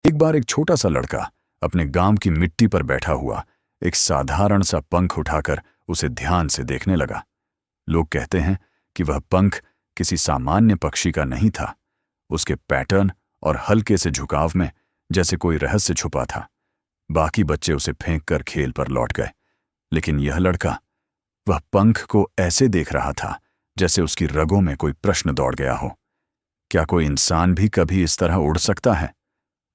एक बार एक छोटा सा लड़का अपने गांव की मिट्टी पर बैठा हुआ एक साधारण सा पंख उठाकर उसे ध्यान से देखने लगा। लोग कहते हैं कि वह पंख किसी सामान्य पक्षी का नहीं था। उसके पैटर्न और हल्के से झुकाव में जैसे कोई रहस्य छुपा था। बाकी बच्चे उसे फेंक कर खेल पर लौट गए, लेकिन यह लड़का, वह पंख को ऐसे देख रहा था जैसे उसकी रगों में कोई प्रश्न दौड़ गया हो। क्या कोई इंसान भी कभी इस तरह उड़ सकता है?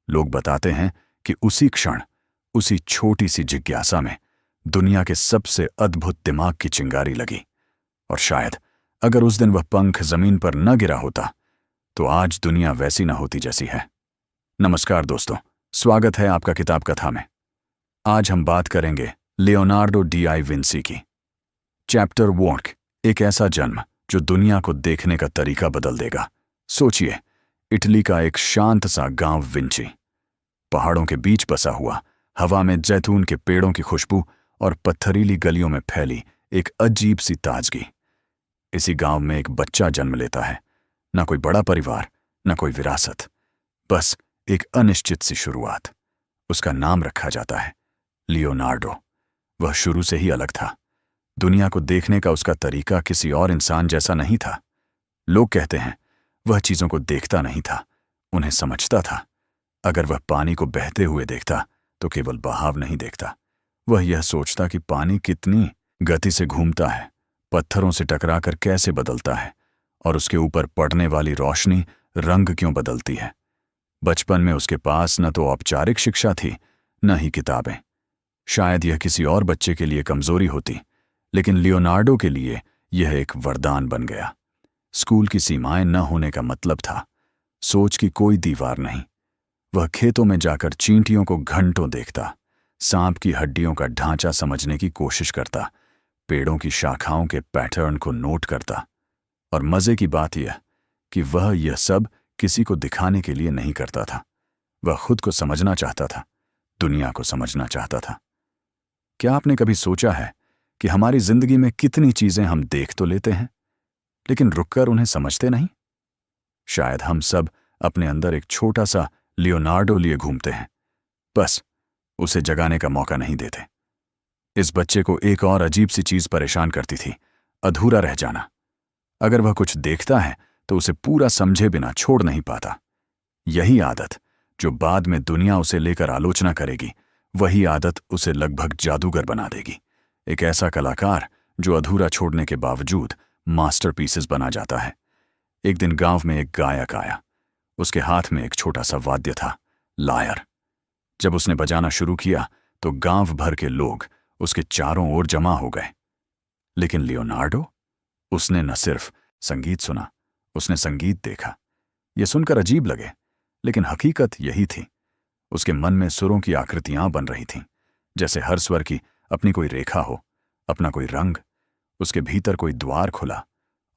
लोग बताते हैं कि उसी क्षण, उसी छोटी सी जिज्ञासा में दुनिया के सबसे अद्भुत दिमाग की चिंगारी लगी। और शायद अगर उस दिन वह पंख जमीन पर न गिरा होता तो आज दुनिया वैसी न होती जैसी है। नमस्कार दोस्तों, स्वागत है आपका किताब कथा में। आज हम बात करेंगे लियोनार्डो डी विंसी की। चैप्टर 1, एक ऐसा जन्म जो दुनिया को देखने का तरीका बदल देगा। सोचिए, इटली का एक शांत सा गांव विंची, पहाड़ों के बीच बसा हुआ, हवा में जैतून के पेड़ों की खुशबू और पत्थरीली गलियों में फैली एक अजीब सी ताजगी। इसी गांव में एक बच्चा जन्म लेता है। न कोई बड़ा परिवार, न कोई विरासत, बस एक अनिश्चित सी शुरुआत। उसका नाम रखा जाता है लियोनार्डो। वह शुरू से ही अलग था। दुनिया को देखने का उसका तरीका किसी और इंसान जैसा नहीं था। लोग कहते हैं वह चीजों को देखता नहीं था, उन्हें समझता था। अगर वह पानी को बहते हुए देखता तो केवल बहाव नहीं देखता, वह यह सोचता कि पानी कितनी गति से घूमता है, पत्थरों से टकराकर कैसे बदलता है और उसके ऊपर पड़ने वाली रोशनी रंग क्यों बदलती है। बचपन में उसके पास न तो औपचारिक शिक्षा थी, न ही किताबें। शायद यह किसी और बच्चे के लिए कमजोरी होती, लेकिन लियोनार्डो के लिए यह एक वरदान बन गया। स्कूल की सीमाएं न होने का मतलब था सोच की कोई दीवार नहीं। वह खेतों में जाकर चींटियों को घंटों देखता, सांप की हड्डियों का ढांचा समझने की कोशिश करता, पेड़ों की शाखाओं के पैटर्न को नोट करता। और मजे की बात यह कि वह यह सब किसी को दिखाने के लिए नहीं करता था। वह खुद को समझना चाहता था, दुनिया को समझना चाहता था। क्या आपने कभी सोचा है कि हमारी जिंदगी में कितनी चीजें हम देख तो लेते हैं, लेकिन रुककर उन्हें समझते नहीं? शायद हम सब अपने अंदर एक छोटा सा लियोनार्डो लिए घूमते हैं, बस उसे जगाने का मौका नहीं देते। इस बच्चे को एक और अजीब सी चीज परेशान करती थी, अधूरा रह जाना। अगर वह कुछ देखता है तो उसे पूरा समझे बिना छोड़ नहीं पाता। यही आदत जो बाद में दुनिया उसे लेकर आलोचना करेगी, वही आदत उसे लगभग जादूगर बना देगी। एक ऐसा कलाकार जो अधूरा छोड़ने के बावजूद मास्टरपीसेस बना जाता है। एक दिन गांव में एक गायक आया। उसके हाथ में एक छोटा सा वाद्य था, लायर। जब उसने बजाना शुरू किया तो गांव भर के लोग उसके चारों ओर जमा हो गए। लेकिन लियोनार्डो, उसने न सिर्फ संगीत सुना, उसने संगीत देखा। यह सुनकर अजीब लगे, लेकिन हकीकत यही थी। उसके मन में सुरों की आकृतियां बन रही थीं, जैसे हर स्वर की अपनी कोई रेखा हो, अपना कोई रंग। उसके भीतर कोई द्वार खुला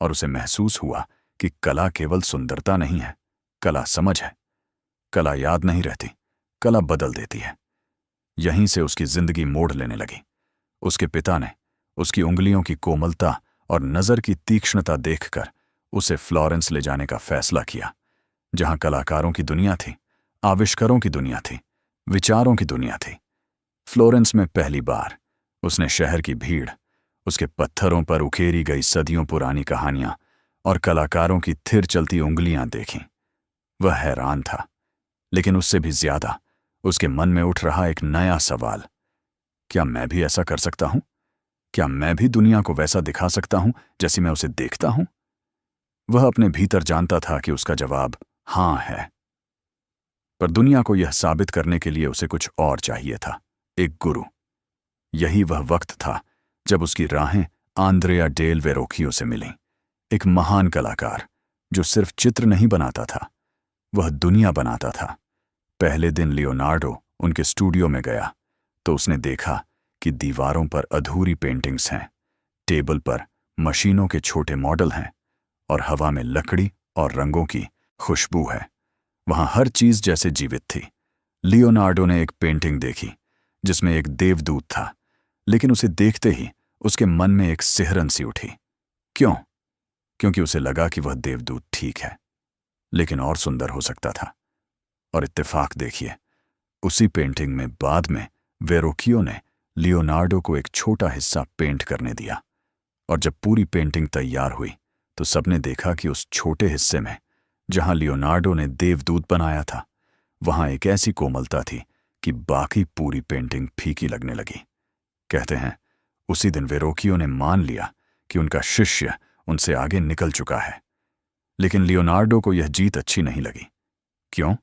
और उसे महसूस हुआ कि कला केवल सुंदरता नहीं है, कला समझ है। कला याद नहीं रहती, कला बदल देती है। यहीं से उसकी जिंदगी मोड़ लेने लगी। उसके पिता ने उसकी उंगलियों की कोमलता और नजर की तीक्ष्णता देखकर उसे फ्लोरेंस ले जाने का फैसला किया, जहां कलाकारों की दुनिया थी, आविष्कारों की दुनिया थी, विचारों की दुनिया थी। फ्लोरेंस में पहली बार उसने शहर की भीड़, उसके पत्थरों पर उकेरी गई सदियों पुरानी कहानियां और कलाकारों की थिर चलती उंगलियां देखीं। वह हैरान था, लेकिन उससे भी ज्यादा उसके मन में उठ रहा एक नया सवाल, क्या मैं भी ऐसा कर सकता हूं? क्या मैं भी दुनिया को वैसा दिखा सकता हूं जैसी मैं उसे देखता हूं? वह अपने भीतर जानता था कि उसका जवाब हां है, पर दुनिया को यह साबित करने के लिए उसे कुछ और चाहिए था, एक गुरु। यही वह वक्त था जब उसकी राहें आंद्रेया डेल वेरोखियो से मिलीं। एक महान कलाकार जो सिर्फ चित्र नहीं बनाता था, वह दुनिया बनाता था। पहले दिन लियोनार्डो उनके स्टूडियो में गया तो उसने देखा कि दीवारों पर अधूरी पेंटिंग्स हैं, टेबल पर मशीनों के छोटे मॉडल हैं और हवा में लकड़ी और रंगों की खुशबू है। वहां हर चीज जैसे जीवित थी। लियोनार्डो ने एक पेंटिंग देखी जिसमें एक देवदूत था, लेकिन उसे देखते ही उसके मन में एक सिहरन सी उठी। क्यों? क्योंकि उसे लगा कि वह देवदूत ठीक है, लेकिन और सुंदर हो सकता था। और इत्तेफाक देखिए, उसी पेंटिंग में बाद में वेरोकियो ने लियोनार्डो को एक छोटा हिस्सा पेंट करने दिया, और जब पूरी पेंटिंग तैयार हुई तो सबने देखा कि उस छोटे हिस्से में, जहां लियोनार्डो ने देवदूत बनाया था, वहां एक ऐसी कोमलता थी कि बाकी पूरी पेंटिंग फीकी लगने लगी। कहते हैं उसी दिन वेरोकियो ने मान लिया कि उनका शिष्य उनसे आगे निकल चुका है। लेकिन लियोनार्डो को यह जीत अच्छी नहीं लगी। क्यों?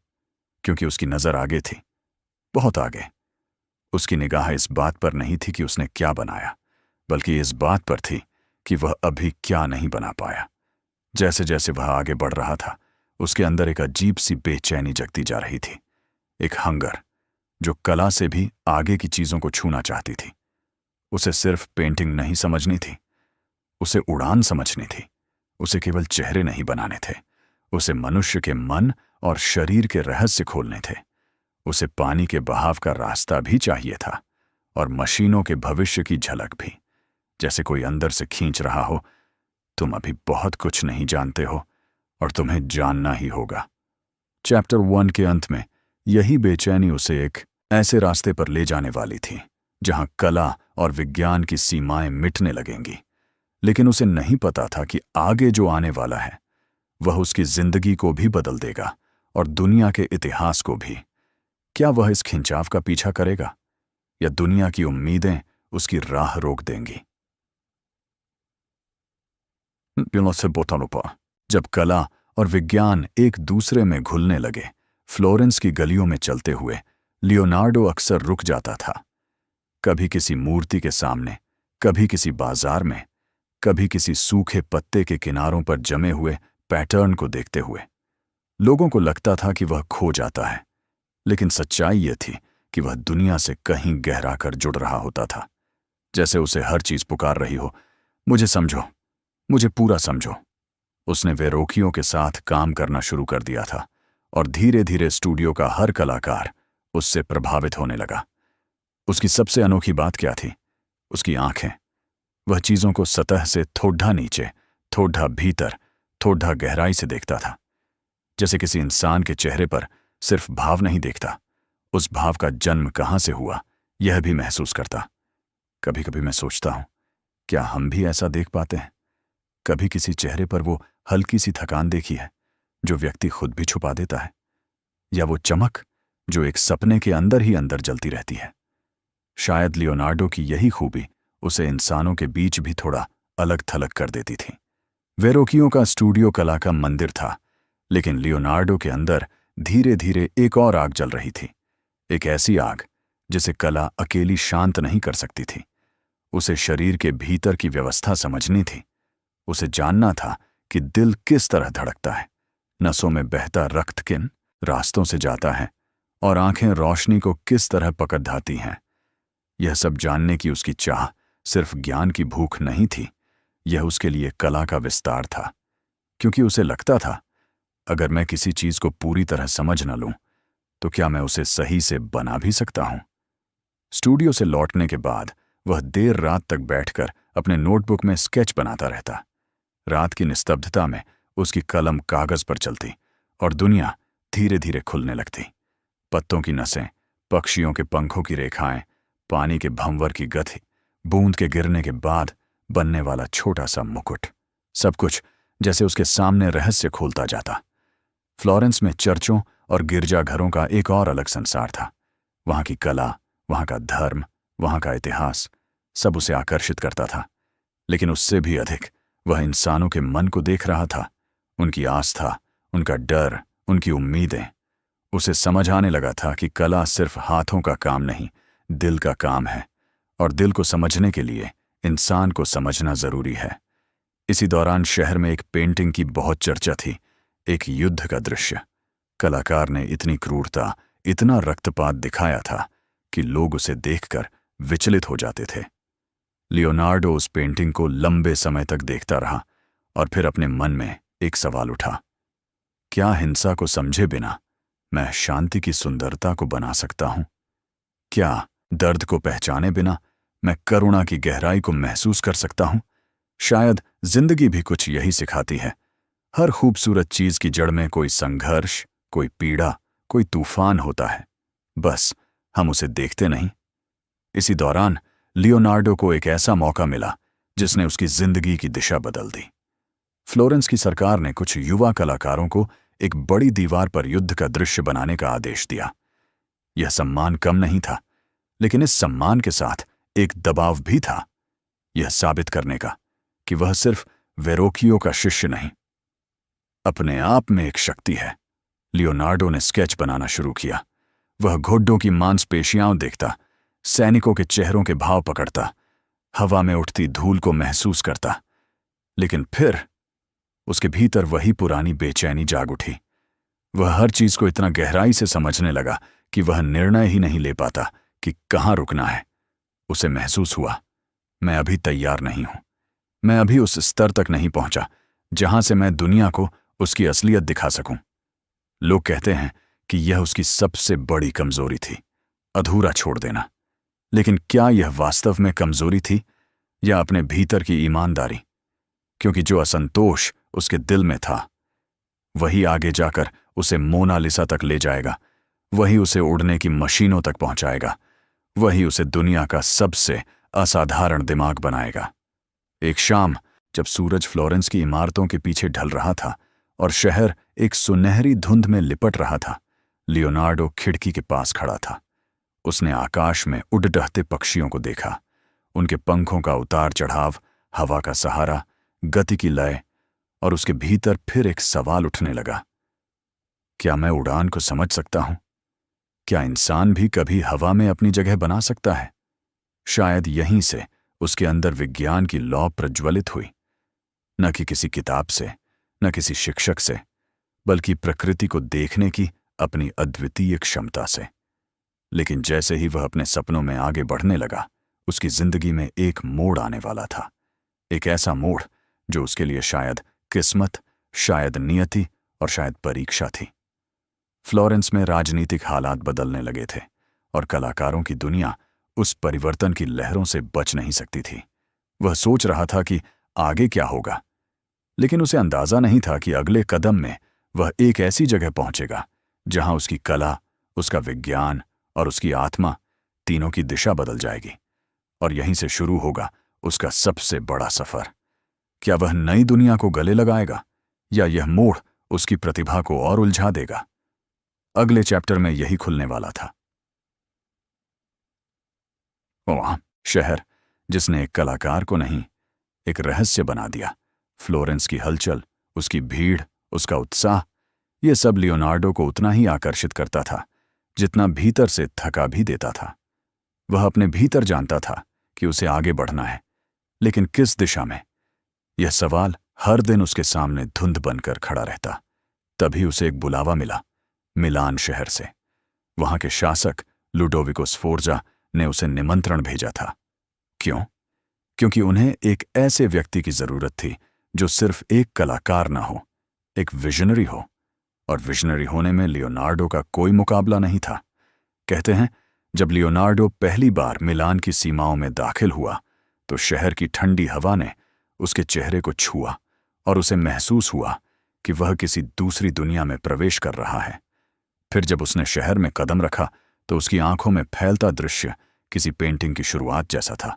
क्योंकि उसकी नजर आगे थी, बहुत आगे। उसकी निगाह इस बात पर नहीं थी कि उसने क्या बनाया, बल्कि इस बात पर थी कि वह अभी क्या नहीं बना पाया। जैसे जैसे वह आगे बढ़ रहा था, उसके अंदर एक अजीब सी बेचैनी जगती जा रही थी, एक हंगर जो कला से भी आगे की चीजों को छूना चाहती थी। उसे सिर्फ पेंटिंग नहीं समझनी थी, उसे उड़ान समझनी थी। उसे केवल चेहरे नहीं बनाने थे, उसे मनुष्य के मन और शरीर के रहस्य खोलने थे। उसे पानी के बहाव का रास्ता भी चाहिए था, और मशीनों के भविष्य की झलक भी। जैसे कोई अंदर से खींच रहा हो, तुम अभी बहुत कुछ नहीं जानते हो और तुम्हें जानना ही होगा। चैप्टर 1 के अंत में यही बेचैनी उसे एक ऐसे रास्ते पर ले जाने वाली थी जहां कला और विज्ञान की सीमाएं मिटने लगेंगी। लेकिन उसे नहीं पता था कि आगे जो आने वाला है वह उसकी जिंदगी को भी बदल देगा और दुनिया के इतिहास को भी। क्या वह इस खिंचाव का पीछा करेगा, या दुनिया की उम्मीदें उसकी राह रोक देंगी? जब कला और विज्ञान एक दूसरे में घुलने लगे, फ्लोरेंस की गलियों में चलते हुए लियोनार्डो अक्सर रुक जाता था। कभी किसी मूर्ति के सामने, कभी किसी बाजार में, कभी किसी सूखे पत्ते के किनारों पर जमे हुए पैटर्न को देखते हुए। लोगों को लगता था कि वह खो जाता है, लेकिन सच्चाई यह थी कि वह दुनिया से कहीं गहरा कर जुड़ रहा होता था। जैसे उसे हर चीज पुकार रही हो, मुझे समझो, मुझे पूरा समझो। उसने वेरोकियो के साथ काम करना शुरू कर दिया था, और धीरे धीरे स्टूडियो का हर कलाकार उससे प्रभावित होने लगा। उसकी सबसे अनोखी बात क्या थी? उसकी आंखें। वह चीजों को सतह से थोड़ा नीचे, थोड़ा भीतर, थोड़ा गहराई से देखता था। जैसे किसी इंसान के चेहरे पर सिर्फ भाव नहीं देखता, उस भाव का जन्म कहां से हुआ यह भी महसूस करता। कभी कभी मैं सोचता हूं, क्या हम भी ऐसा देख पाते हैं? कभी किसी चेहरे पर वो हल्की सी थकान देखी है जो व्यक्ति खुद भी छुपा देता है, या वो चमक जो एक सपने के अंदर ही अंदर जलती रहती है। शायद लियोनार्डो की यही खूबी उसे इंसानों के बीच भी थोड़ा अलग थलग कर देती थी। वेरोकियो का स्टूडियो कला का मंदिर था, लेकिन लियोनार्डो के अंदर धीरे धीरे एक और आग जल रही थी, एक ऐसी आग जिसे कला अकेली शांत नहीं कर सकती थी। उसे शरीर के भीतर की व्यवस्था समझनी थी। उसे जानना था कि दिल किस तरह धड़कता है, नसों में बहता रक्त किन रास्तों से जाता है, और आंखें रोशनी को किस तरह पकड़ हैं। यह सब जानने की उसकी चाह सिर्फ ज्ञान की भूख नहीं थी, यह उसके लिए कला का विस्तार था। क्योंकि उसे लगता था, अगर मैं किसी चीज को पूरी तरह समझ न लूं, तो क्या मैं उसे सही से बना भी सकता हूं? स्टूडियो से लौटने के बाद वह देर रात तक बैठकर अपने नोटबुक में स्केच बनाता रहता। रात की निस्तब्धता में उसकी कलम कागज पर चलती, और दुनिया धीरे धीरे खुलने लगती। पत्तों की नसें, पक्षियों के पंखों की रेखाएं, पानी के भंवर की गति, बूंद के गिरने के बाद बनने वाला छोटा सा मुकुट, सब कुछ जैसे उसके सामने रहस्य खोलता जाता। फ्लोरेंस में चर्चों और गिरजाघरों का एक और अलग संसार था। वहां की कला, वहां का धर्म, वहां का इतिहास, सब उसे आकर्षित करता था। लेकिन उससे भी अधिक वह इंसानों के मन को देख रहा था, उनकी आस्था, उनका डर, उनकी उम्मीदें। उसे समझ आने लगा था कि कला सिर्फ हाथों का काम नहीं, दिल का काम है, और दिल को समझने के लिए इंसान को समझना जरूरी है। इसी दौरान शहर में एक पेंटिंग की बहुत चर्चा थी, एक युद्ध का दृश्य। कलाकार ने इतनी क्रूरता, इतना रक्तपात दिखाया था कि लोग उसे देखकर विचलित हो जाते थे। लियोनार्डो उस पेंटिंग को लंबे समय तक देखता रहा, और फिर अपने मन में एक सवाल उठा, क्या हिंसा को समझे बिना मैं शांति की सुंदरता को बना सकता हूं? क्या दर्द को पहचाने बिना मैं करुणा की गहराई को महसूस कर सकता हूं? शायद जिंदगी भी कुछ यही सिखाती है। हर खूबसूरत चीज की जड़ में कोई संघर्ष, कोई पीड़ा, कोई तूफान होता है, बस हम उसे देखते नहीं। इसी दौरान लियोनार्डो को एक ऐसा मौका मिला जिसने उसकी जिंदगी की दिशा बदल दी। फ्लोरेंस की सरकार ने कुछ युवा कलाकारों को एक बड़ी दीवार पर युद्ध का दृश्य बनाने का आदेश दिया। यह सम्मान कम नहीं था, लेकिन इस सम्मान के साथ एक दबाव भी था, यह साबित करने का कि वह सिर्फ वेरोकियो का शिष्य नहीं, अपने आप में एक शक्ति है। लियोनार्डो ने स्केच बनाना शुरू किया। वह घोड़ों की मांसपेशियां देखता, सैनिकों के चेहरों के भाव पकड़ता, हवा में उठती धूल को महसूस करता। लेकिन फिर उसके भीतर वही पुरानी बेचैनी जाग उठी। वह हर चीज को इतना गहराई से समझने लगा कि वह निर्णय ही नहीं ले पाता कि कहाँ रुकना है। उसे महसूस हुआ, मैं अभी तैयार नहीं हूं। मैं अभी उस स्तर तक नहीं पहुंचा जहां से मैं दुनिया को उसकी असलियत दिखा सकूं। लोग कहते हैं कि यह उसकी सबसे बड़ी कमजोरी थी, अधूरा छोड़ देना। लेकिन क्या यह वास्तव में कमजोरी थी या अपने भीतर की ईमानदारी? क्योंकि जो असंतोष उसके दिल में था, वही आगे जाकर उसे मोनालिसा तक ले जाएगा, वही उसे उड़ने की मशीनों तक पहुंचाएगा, वही उसे दुनिया का सबसे असाधारण दिमाग बनाएगा। एक शाम जब सूरज फ्लोरेंस की इमारतों के पीछे ढल रहा था और शहर एक सुनहरी धुंध में लिपट रहा था, लियोनार्डो खिड़की के पास खड़ा था। उसने आकाश में उड़ डहते पक्षियों को देखा, उनके पंखों का उतार चढ़ाव, हवा का सहारा, गति की लय, और उसके भीतर फिर एक सवाल उठने लगा, क्या मैं उड़ान को समझ सकता हूं? क्या इंसान भी कभी हवा में अपनी जगह बना सकता है? शायद यहीं से उसके अंदर विज्ञान की लौ प्रज्वलित हुई, न कि किसी किताब से, न किसी शिक्षक से, बल्कि प्रकृति को देखने की अपनी अद्वितीय क्षमता से। लेकिन जैसे ही वह अपने सपनों में आगे बढ़ने लगा, उसकी जिंदगी में एक मोड़ आने वाला था। एक ऐसा मोड़ जो उसके लिए शायद किस्मत, शायद नियति और शायद परीक्षा थी। फ्लोरेंस में राजनीतिक हालात बदलने लगे थे और कलाकारों की दुनिया उस परिवर्तन की लहरों से बच नहीं सकती थी। वह सोच रहा था कि आगे क्या होगा, लेकिन उसे अंदाजा नहीं था कि अगले कदम में वह एक ऐसी जगह पहुंचेगा जहां उसकी कला, उसका विज्ञान और उसकी आत्मा, तीनों की दिशा बदल जाएगी। और यहीं से शुरू होगा उसका सबसे बड़ा सफर। क्या वह नई दुनिया को गले लगाएगा या यह मोड़ उसकी प्रतिभा को और उलझा देगा? अगले चैप्टर में यही खुलने वाला था। वहां शहर जिसने एक कलाकार को नहीं, एक रहस्य बना दिया। फ्लोरेंस की हलचल, उसकी भीड़, उसका उत्साह, यह सब लियोनार्डो को उतना ही आकर्षित करता था जितना भीतर से थका भी देता था। वह अपने भीतर जानता था कि उसे आगे बढ़ना है, लेकिन किस दिशा में? यह सवाल हर दिन उसके सामने धुंध बनकर खड़ा रहता। तभी उसे एक बुलावा मिला, मिलान शहर से। वहां के शासक लुडोविको स्फोर्जा ने उसे निमंत्रण भेजा था। क्यों? क्योंकि उन्हें एक ऐसे व्यक्ति की जरूरत थी जो सिर्फ एक कलाकार ना हो, एक विजनरी हो। और विजनरी होने में लियोनार्डो का कोई मुकाबला नहीं था। कहते हैं, जब लियोनार्डो पहली बार मिलान की सीमाओं में दाखिल हुआ तो शहर की ठंडी हवा ने उसके चेहरे को छुआ और उसे महसूस हुआ कि वह किसी दूसरी दुनिया में प्रवेश कर रहा है। फिर जब उसने शहर में कदम रखा तो उसकी आंखों में फैलता दृश्य किसी पेंटिंग की शुरुआत जैसा था।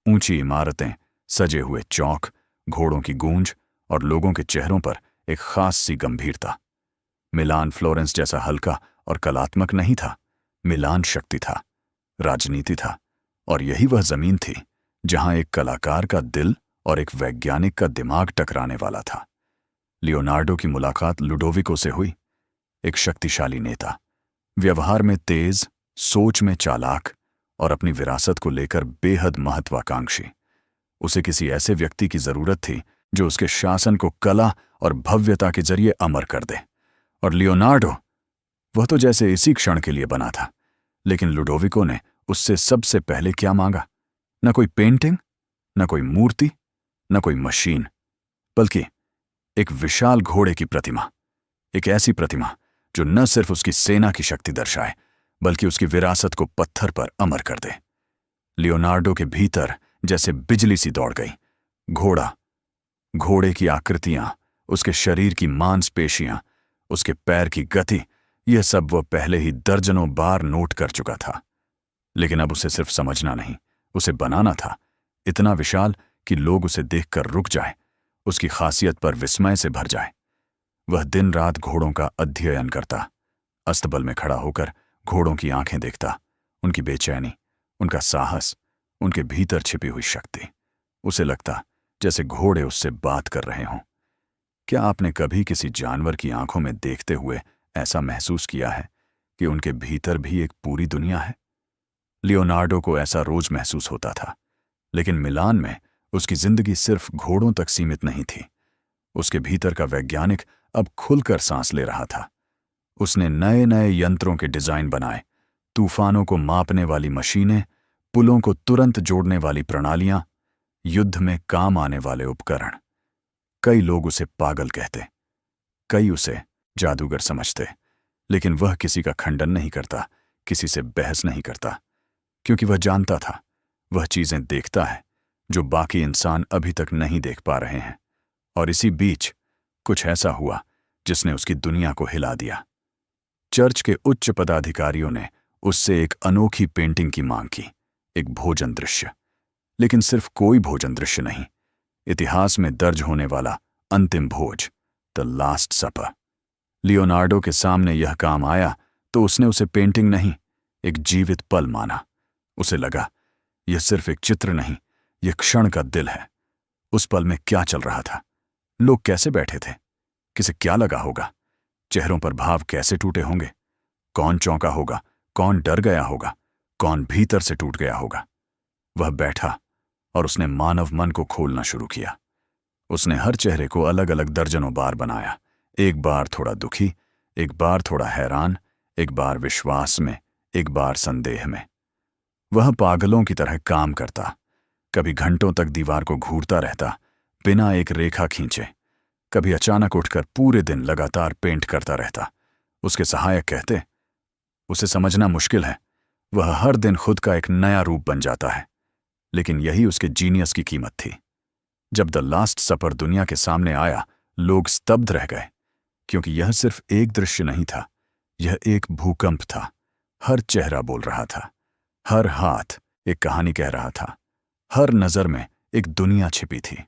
ऊंची इमारतें, सजे हुए चौक, घोड़ों की गूंज और लोगों के चेहरों पर एक खास सी गंभीरता। मिलान फ्लोरेंस जैसा हल्का और कलात्मक नहीं था। मिलान शक्ति था, राजनीति था, और यही वह जमीन थी जहां एक कलाकार का दिल और एक वैज्ञानिक का दिमाग टकराने वाला था। लियोनार्डो की मुलाकात लुडोविको से हुई। एक शक्तिशाली नेता, व्यवहार में तेज, सोच में चालाक और अपनी विरासत को लेकर बेहद महत्वाकांक्षी। उसे किसी ऐसे व्यक्ति की जरूरत थी जो उसके शासन को कला और भव्यता के जरिए अमर कर दे। और लियोनार्डो, वह तो जैसे इसी क्षण के लिए बना था। लेकिन लुडोविको ने उससे सबसे पहले क्या मांगा? न कोई पेंटिंग, न कोई मूर्ति, न कोई मशीन, बल्कि एक विशाल घोड़े की प्रतिमा। एक ऐसी प्रतिमा जो न सिर्फ उसकी सेना की शक्ति दर्शाए, बल्कि उसकी विरासत को पत्थर पर अमर कर दे। लियोनार्डो के भीतर जैसे बिजली सी दौड़ गई। घोड़े की आकृतियां, उसके शरीर की मांसपेशियां, उसके पैर की गति, यह सब वह पहले ही दर्जनों बार नोट कर चुका था, लेकिन अब उसे सिर्फ समझना नहीं, उसे बनाना था, इतना विशाल कि लोग उसे देखकर रुक जाएं, उसकी खासियत पर विस्मय से भर जाएं। वह दिन रात घोड़ों का अध्ययन करता, अस्तबल में खड़ा होकर घोड़ों की आंखें देखता, उनकी बेचैनी, उनका साहस, उनके भीतर छिपी हुई शक्ति। उसे लगता जैसे घोड़े उससे बात कर रहे हों। क्या आपने कभी किसी जानवर की आंखों में देखते हुए ऐसा महसूस किया है कि उनके भीतर भी एक पूरी दुनिया है? लियोनार्डो को ऐसा रोज महसूस होता था, लेकिन मिलान में उसकी जिंदगी सिर्फ घोड़ों तक सीमित नहीं थी। उसके भीतर का वैज्ञानिक अब खुलकर सांस ले रहा था। उसने नए नए यंत्रों के डिजाइन बनाए, तूफानों को मापने वाली मशीनें, पुलों को तुरंत जोड़ने वाली प्रणालियां, युद्ध में काम आने वाले उपकरण। कई लोग उसे पागल कहते, कई उसे जादूगर समझते, लेकिन वह किसी का खंडन नहीं करता, किसी से बहस नहीं करता, क्योंकि वह जानता था वह चीजें देखता है जो बाकी इंसान अभी तक नहीं देख पा रहे हैं। और इसी बीच कुछ ऐसा हुआ जिसने उसकी दुनिया को हिला दिया। चर्च के उच्च पदाधिकारियों ने उससे एक अनोखी पेंटिंग की मांग की, एक भोजन दृश्य, लेकिन सिर्फ कोई भोजन दृश्य नहीं, इतिहास में दर्ज होने वाला अंतिम भोज, द लास्ट सपर। लियोनार्डो के सामने यह काम आया तो उसने उसे पेंटिंग नहीं, एक जीवित पल माना। उसे लगा यह सिर्फ एक चित्र नहीं, यह क्षण का दिल है। उस पल में क्या चल रहा था? लोग कैसे बैठे थे? किसे क्या लगा होगा? चेहरों पर भाव कैसे टूटे होंगे? कौन चौंका होगा? कौन डर गया होगा? कौन भीतर से टूट गया होगा? वह बैठा और उसने मानव मन को खोलना शुरू किया। उसने हर चेहरे को अलग अलग दर्जनों बार बनाया, एक बार थोड़ा दुखी, एक बार थोड़ा हैरान, एक बार विश्वास में, एक बार संदेह में। वह पागलों की तरह काम करता, कभी घंटों तक दीवार को घूरता रहता बिना एक रेखा खींचे, कभी अचानक उठकर पूरे दिन लगातार पेंट करता रहता। उसके सहायक कहते, उसे समझना मुश्किल है, वह हर दिन खुद का एक नया रूप बन जाता है। लेकिन यही उसके जीनियस की कीमत थी। जब द लास्ट सपर दुनिया के सामने आया, लोग स्तब्ध रह गए, क्योंकि यह सिर्फ एक दृश्य नहीं था, यह एक भूकंप था। हर चेहरा बोल रहा था, हर हाथ एक कहानी कह रहा था, हर नजर में एक दुनिया छिपी थी।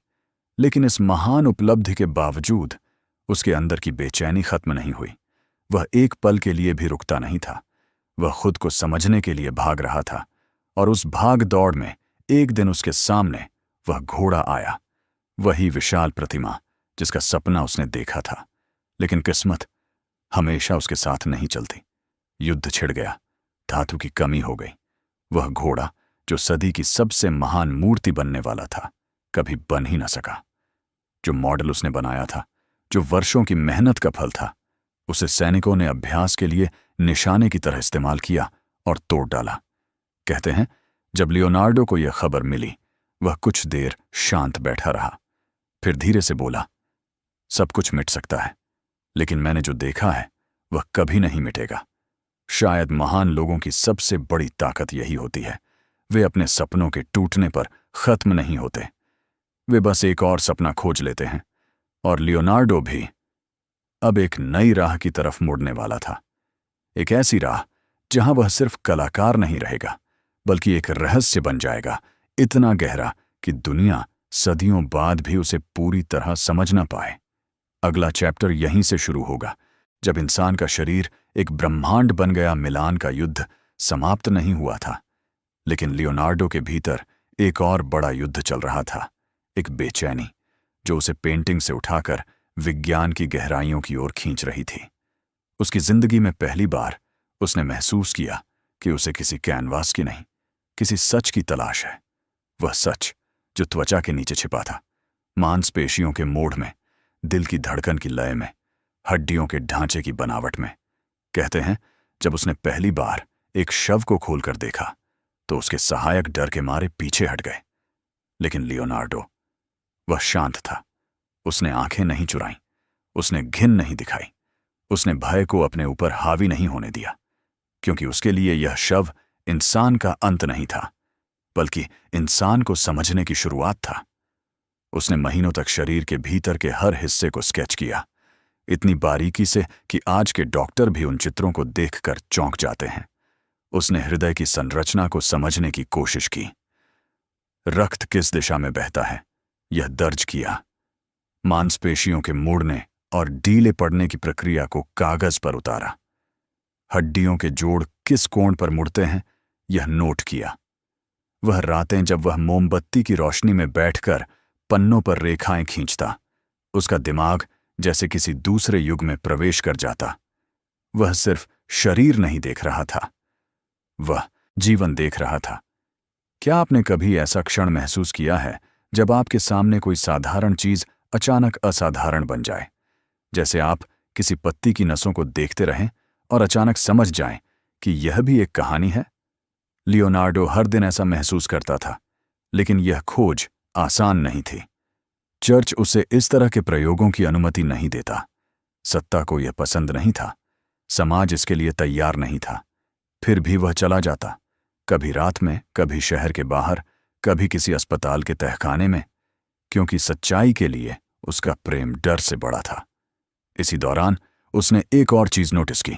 लेकिन इस महान उपलब्धि के बावजूद उसके अंदर की बेचैनी खत्म नहीं हुई। वह एक पल के लिए भी रुकता नहीं था। वह खुद को समझने के लिए भाग रहा था, और उस भाग दौड़ में एक दिन उसके सामने वह घोड़ा आया, वही विशाल प्रतिमा जिसका सपना उसने देखा था। लेकिन किस्मत हमेशा उसके साथ नहीं चलती। युद्ध छिड़ गया, धातु की कमी हो गई। वह घोड़ा जो सदी की सबसे महान मूर्ति बनने वाला था, कभी बन ही न सका। जो मॉडल उसने बनाया था, जो वर्षों की मेहनत का फल था, उसे सैनिकों ने अभ्यास के लिए निशाने की तरह इस्तेमाल किया और तोड़ डाला। कहते हैं जब लियोनार्डो को यह खबर मिली, वह कुछ देर शांत बैठा रहा, फिर धीरे से बोला, सब कुछ मिट सकता है, लेकिन मैंने जो देखा है वह कभी नहीं मिटेगा। शायद महान लोगों की सबसे बड़ी ताकत यही होती है, वे अपने सपनों के टूटने पर खत्म नहीं होते, वे बस एक और सपना खोज लेते हैं। और लियोनार्डो भी अब एक नई राह की तरफ मुड़ने वाला था, एक ऐसी राह जहां वह सिर्फ कलाकार नहीं रहेगा, बल्कि एक रहस्य बन जाएगा, इतना गहरा कि दुनिया सदियों बाद भी उसे पूरी तरह समझ न पाए। अगला चैप्टर यहीं से शुरू होगा, जब इंसान का शरीर एक ब्रह्मांड बन गया। मिलान का युद्ध समाप्त नहीं हुआ था, लेकिन लियोनार्डो के भीतर एक और बड़ा युद्ध चल रहा था, एक बेचैनी जो उसे पेंटिंग से उठाकर विज्ञान की गहराइयों की ओर खींच रही थी। उसकी जिंदगी में पहली बार उसने महसूस किया कि उसे किसी कैनवास की नहीं, किसी सच की तलाश है। वह सच जो त्वचा के नीचे छिपा था, मांसपेशियों के मोड़ में, दिल की धड़कन की लय में, हड्डियों के ढांचे की बनावट में। कहते हैं जब उसने पहली बार एक शव को खोलकर देखा तो उसके सहायक डर के मारे पीछे हट गए। लेकिन लियोनार्डो, वह शांत था। उसने आंखें नहीं चुराईं, उसने घिन नहीं दिखाई, उसने भय को अपने ऊपर हावी नहीं होने दिया, क्योंकि उसके लिए यह शव इंसान का अंत नहीं था, बल्कि इंसान को समझने की शुरुआत था। उसने महीनों तक शरीर के भीतर के हर हिस्से को स्केच किया, इतनी बारीकी से कि आज के डॉक्टर भी उन चित्रों को देखकर चौंक जाते हैं। उसने हृदय की संरचना को समझने की कोशिश की। रक्त किस दिशा में बहता है यह दर्ज किया। मांसपेशियों के मुड़ने और ढीले पड़ने की प्रक्रिया को कागज पर उतारा। हड्डियों के जोड़ किस कोण पर मुड़ते हैं यह नोट किया। वह रातें जब वह मोमबत्ती की रोशनी में बैठकर पन्नों पर रेखाएं खींचता, उसका दिमाग जैसे किसी दूसरे युग में प्रवेश कर जाता। वह सिर्फ शरीर नहीं देख रहा था, वह जीवन देख रहा था। क्या आपने कभी ऐसा क्षण महसूस किया है जब आपके सामने कोई साधारण चीज अचानक असाधारण बन जाए? जैसे आप किसी पत्ती की नसों को देखते रहें और अचानक समझ जाएं कि यह भी एक कहानी है। लियोनार्डो हर दिन ऐसा महसूस करता था, लेकिन यह खोज आसान नहीं थी। चर्च उसे इस तरह के प्रयोगों की अनुमति नहीं देता। सत्ता को यह पसंद नहीं था, समाज इसके लिए तैयार नहीं था। फिर भी वह चला जाता, कभी रात में, कभी शहर के बाहर, कभी किसी अस्पताल के तहखाने में, क्योंकि सच्चाई के लिए उसका प्रेम डर से बड़ा था। इसी दौरान उसने एक और चीज नोटिस की,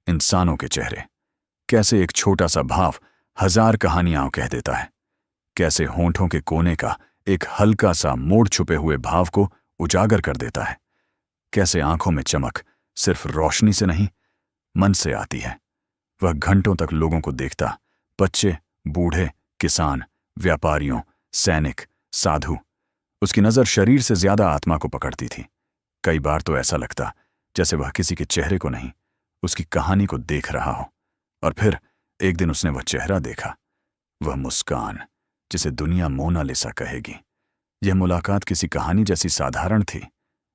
इंसानों के चेहरे। कैसे एक छोटा सा भाव 1000 कहानियां कह देता है। कैसे होंठों के कोने का एक हल्का सा मोड़ छुपे हुए भाव को उजागर कर देता है। कैसे आंखों में चमक सिर्फ रोशनी से नहीं, मन से आती है। वह घंटों तक लोगों को देखता, बच्चे, बूढ़े, किसान, व्यापारियों, सैनिक, साधु। उसकी नजर शरीर से ज्यादा आत्मा को पकड़ती थी। कई बार तो ऐसा लगता जैसे वह किसी के चेहरे को नहीं, उसकी कहानी को देख रहा हो। और फिर एक दिन उसने वह चेहरा देखा, वह मुस्कान जिसे दुनिया मोनालिसा कहेगी। यह मुलाकात किसी कहानी जैसी साधारण थी,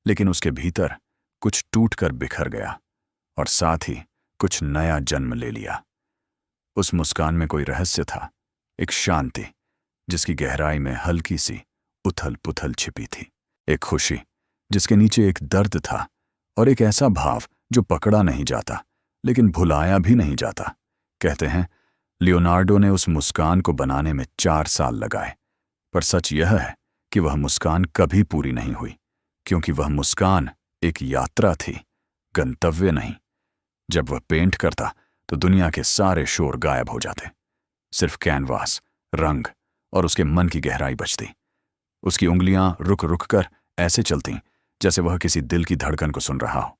लेकिन उसके भीतर कुछ टूटकर बिखर गया और साथ ही कुछ नया जन्म ले लिया। उस मुस्कान में कोई रहस्य था, एक शांति जिसकी गहराई में हल्की सी उथल पुथल छिपी थी, एक खुशी जिसके नीचे एक दर्द था, और एक ऐसा भाव जो पकड़ा नहीं जाता लेकिन भुलाया भी नहीं जाता। कहते हैं लियोनार्डो ने उस मुस्कान को बनाने में 4 साल लगाए, पर सच यह है कि वह मुस्कान कभी पूरी नहीं हुई, क्योंकि वह मुस्कान एक यात्रा थी, गंतव्य नहीं। जब वह पेंट करता तो दुनिया के सारे शोर गायब हो जाते, सिर्फ कैनवास, रंग और उसके मन की गहराई बचती। उसकी उंगलियां रुक रुक कर ऐसे चलतीं जैसे वह किसी दिल की धड़कन को सुन रहा हो।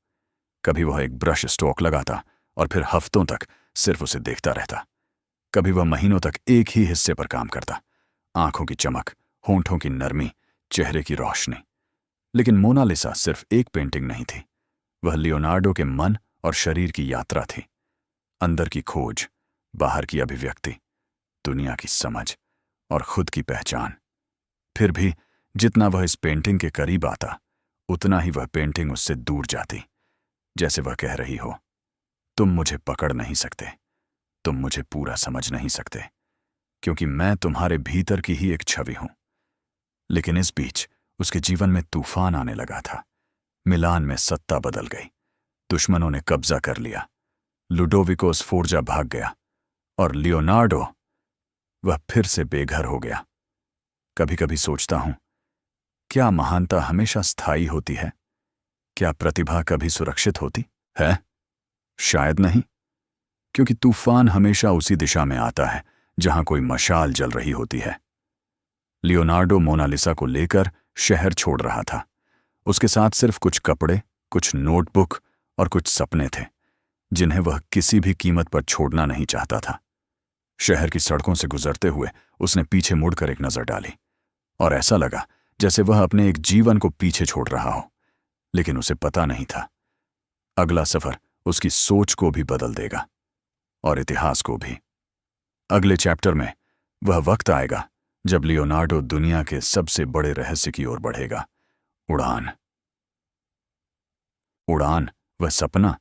कभी वह एक ब्रश स्ट्रोक लगाता और फिर हफ्तों तक सिर्फ उसे देखता रहता। कभी वह महीनों तक एक ही हिस्से पर काम करता, आंखों की चमक, होंठों की नरमी, चेहरे की रोशनी। लेकिन मोनालिसा सिर्फ एक पेंटिंग नहीं थी, वह लियोनार्डो के मन और शरीर की यात्रा थी। अंदर की खोज, बाहर की अभिव्यक्ति, दुनिया की समझ और खुद की पहचान। फिर भी जितना वह इस पेंटिंग के करीब आता, उतना ही वह पेंटिंग उससे दूर जाती, जैसे वह कह रही हो, तुम मुझे पकड़ नहीं सकते, तुम मुझे पूरा समझ नहीं सकते, क्योंकि मैं तुम्हारे भीतर की ही एक छवि हूं। लेकिन इस बीच उसके जीवन में तूफान आने लगा था। मिलान में सत्ता बदल गई, दुश्मनों ने कब्जा कर लिया, लुडोविको स्फोर्जा भाग गया और लियोनार्डो, वह फिर से बेघर हो गया। कभी कभी सोचता हूं, क्या महानता हमेशा स्थायी होती है? क्या प्रतिभा कभी सुरक्षित होती है? शायद नहीं, क्योंकि तूफान हमेशा उसी दिशा में आता है जहां कोई मशाल जल रही होती है। लियोनार्डो मोनालिसा को लेकर शहर छोड़ रहा था। उसके साथ सिर्फ कुछ कपड़े, कुछ नोटबुक और कुछ सपने थे, जिन्हें वह किसी भी कीमत पर छोड़ना नहीं चाहता था। शहर की सड़कों से गुजरते हुए उसने पीछे मुड़कर एक नजर डाली, और ऐसा लगा जैसे वह अपने एक जीवन को पीछे छोड़ रहा हो। लेकिन उसे पता नहीं था, अगला सफर उसकी सोच को भी बदल देगा और इतिहास को भी। अगले चैप्टर में वह वक्त आएगा जब लियोनार्डो दुनिया के सबसे बड़े रहस्य की ओर बढ़ेगा। उड़ान। उड़ान, वह सपना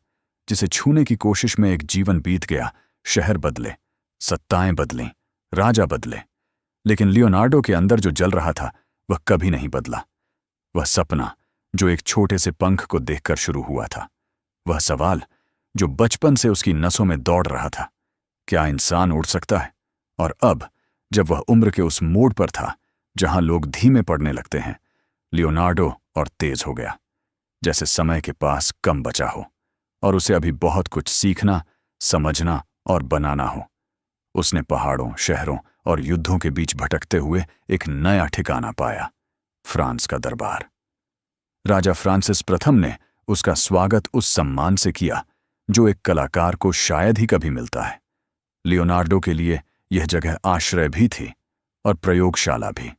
जिसे छूने की कोशिश में एक जीवन बीत गया। शहर बदले, सत्ताएं बदलीं, राजा बदले, लेकिन लियोनार्डो के अंदर जो जल रहा था वह कभी नहीं बदला। वह सपना जो एक छोटे से पंख को देखकर शुरू हुआ था, वह सवाल जो बचपन से उसकी नसों में दौड़ रहा था, क्या इंसान उड़ सकता है? और अब जब वह उम्र के उस मोड़ पर था जहां लोग धीमे पड़ने लगते हैं, लियोनार्डो और तेज हो गया। जैसे समय के पास कम बचा हो और उसे अभी बहुत कुछ सीखना, समझना और बनाना हो। उसने पहाड़ों, शहरों और युद्धों के बीच भटकते हुए एक नया ठिकाना पाया, फ्रांस का दरबार। राजा फ्रांसिस प्रथम ने उसका स्वागत उस सम्मान से किया जो एक कलाकार को शायद ही कभी मिलता है। लियोनार्डो के लिए यह जगह आश्रय भी थी और प्रयोगशाला भी।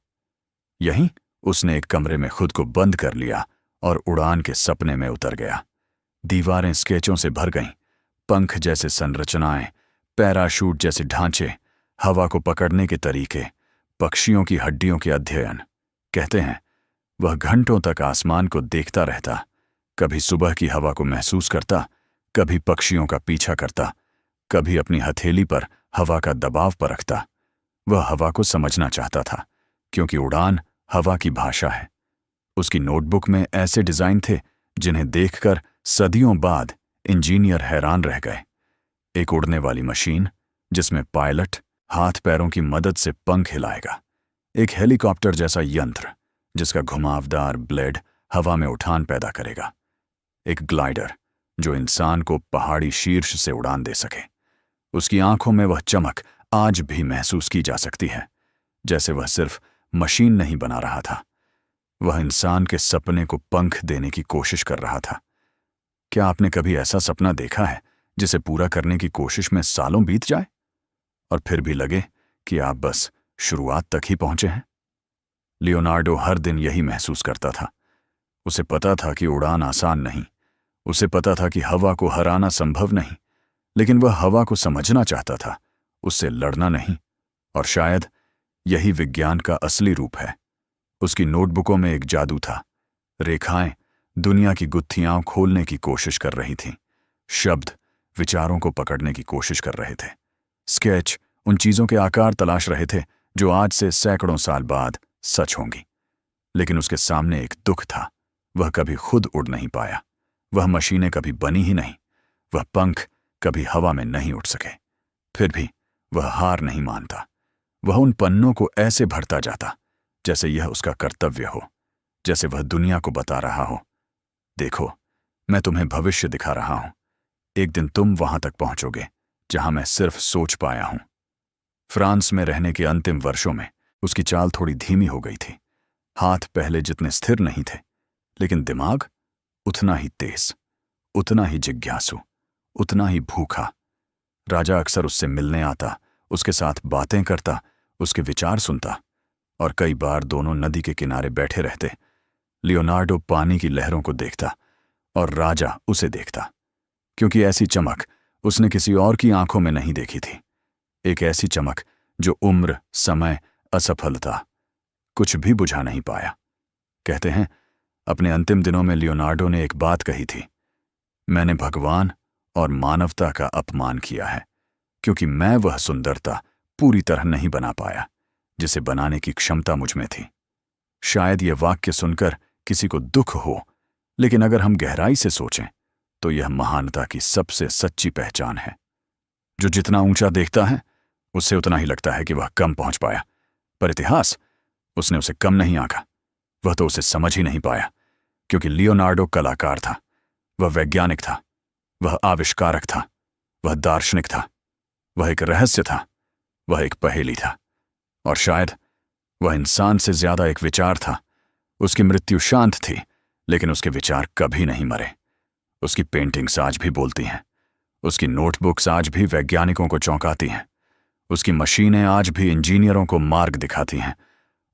यहीं उसने एक कमरे में खुद को बंद कर लिया और उड़ान के सपने में उतर गया। दीवारें स्केचों से भर गईं, पंख जैसे संरचनाएं, पैराशूट जैसे ढांचे, हवा को पकड़ने के तरीके, पक्षियों की हड्डियों के अध्ययन। कहते हैं वह घंटों तक आसमान को देखता रहता, कभी सुबह की हवा को महसूस करता, कभी पक्षियों का पीछा करता, कभी अपनी हथेली पर हवा का दबाव परखता। वह हवा को समझना चाहता था, क्योंकि उड़ान हवा की भाषा है। उसकी नोटबुक में ऐसे डिजाइन थे जिन्हें देखकर सदियों बाद इंजीनियर हैरान रह गए। एक उड़ने वाली मशीन जिसमें पायलट हाथ पैरों की मदद से पंख हिलाएगा, एक हेलीकॉप्टर जैसा यंत्र जिसका घुमावदार ब्लेड हवा में उठान पैदा करेगा, एक ग्लाइडर जो इंसान को पहाड़ी शीर्ष से उड़ान दे सके। उसकी आंखों में वह चमक आज भी महसूस की जा सकती है, जैसे वह सिर्फ मशीन नहीं बना रहा था, वह इंसान के सपने को पंख देने की कोशिश कर रहा था। क्या आपने कभी ऐसा सपना देखा है जिसे पूरा करने की कोशिश में सालों बीत जाए और फिर भी लगे कि आप बस शुरुआत तक ही पहुंचे हैं? लियोनार्डो हर दिन यही महसूस करता था। उसे पता था कि उड़ान आसान नहीं, उसे पता था कि हवा को हराना संभव नहीं, लेकिन वह हवा को समझना चाहता था, उससे लड़ना नहीं। और शायद यही विज्ञान का असली रूप है। उसकी नोटबुकों में एक जादू था। रेखाएं दुनिया की गुत्थियां खोलने की कोशिश कर रही थीं। शब्द विचारों को पकड़ने की कोशिश कर रहे थे। स्केच उन चीजों के आकार तलाश रहे थे जो आज से सैकड़ों साल बाद सच होंगी। लेकिन उसके सामने एक दुख था। वह कभी खुद उड़ नहीं पाया, वह मशीनें कभी बनी ही नहीं, वह पंख कभी हवा में नहीं उड़ सके। फिर भी वह हार नहीं मानता। वह उन पन्नों को ऐसे भरता जाता जैसे यह उसका कर्तव्य हो, जैसे वह दुनिया को बता रहा हो, देखो, मैं तुम्हें भविष्य दिखा रहा हूं। एक दिन तुम वहां तक पहुंचोगे जहां मैं सिर्फ सोच पाया हूं। फ्रांस में रहने के अंतिम वर्षों में उसकी चाल थोड़ी धीमी हो गई थी। हाथ पहले जितने स्थिर नहीं थे, लेकिन दिमाग उतना ही तेज, उतना ही जिज्ञासु, उतना ही भूखा। राजा अक्सर उससे मिलने आता, उसके साथ बातें करता, उसके विचार सुनता, और कई बार दोनों नदी के किनारे बैठे रहते। लियोनार्डो पानी की लहरों को देखता और राजा उसे देखता, क्योंकि ऐसी चमक उसने किसी और की आंखों में नहीं देखी थी। एक ऐसी चमक जो उम्र, समय, असफलता कुछ भी बुझा नहीं पाया। कहते हैं अपने अंतिम दिनों में लियोनार्डो ने एक बात कही थी, मैंने भगवान और मानवता का अपमान किया है, क्योंकि मैं वह सुंदरता पूरी तरह नहीं बना पाया जिसे बनाने की क्षमता मुझ में थी। शायद यह वाक्य सुनकर किसी को दुख हो, लेकिन अगर हम गहराई से सोचें तो यह महानता की सबसे सच्ची पहचान है। जो जितना ऊंचा देखता है उससे उतना ही लगता है कि वह कम पहुंच पाया, पर इतिहास उसने उसे कम नहीं आंका। वह तो उसे समझ ही नहीं पाया, क्योंकि लियोनार्डो कलाकार था, वह वैज्ञानिक था, वह आविष्कारक था, वह दार्शनिक था, वह एक रहस्य था, वह एक पहेली था, और शायद वह इंसान से ज्यादा एक विचार था। उसकी मृत्यु शांत थी, लेकिन उसके विचार कभी नहीं मरे। उसकी पेंटिंग्स आज भी बोलती हैं, उसकी नोटबुक्स आज भी वैज्ञानिकों को चौंकाती हैं, उसकी मशीनें आज भी इंजीनियरों को मार्ग दिखाती हैं,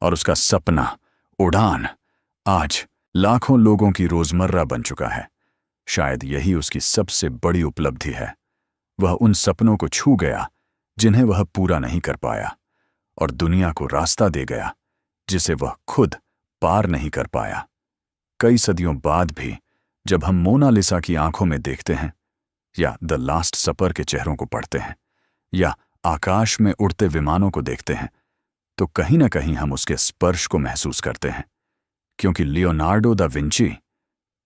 और उसका सपना उड़ान आज लाखों लोगों की रोजमर्रा बन चुका है। शायद यही उसकी सबसे बड़ी उपलब्धि है। वह उन सपनों को छू गया जिन्हें वह पूरा नहीं कर पाया, और दुनिया को रास्ता दे गया जिसे वह खुद पार नहीं कर पाया। कई सदियों बाद भी जब हम मोनालिसा की आंखों में देखते हैं, या द लास्ट सपर के चेहरों को पढ़ते हैं, या आकाश में उड़ते विमानों को देखते हैं, तो कहीं ना कहीं हम उसके स्पर्श को महसूस करते हैं, क्योंकि लियोनार्डो दा विंची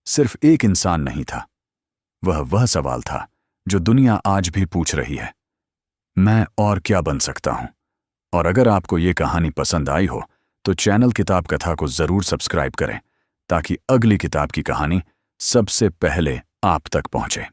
सिर्फ एक इंसान नहीं था। वह सवाल था जो दुनिया आज भी पूछ रही है, मैं और क्या बन सकता हूं? और अगर आपको ये कहानी पसंद आई हो तो चैनल किताब कथा को जरूर सब्सक्राइब करें, ताकि अगली किताब की कहानी सबसे पहले आप तक पहुंचे।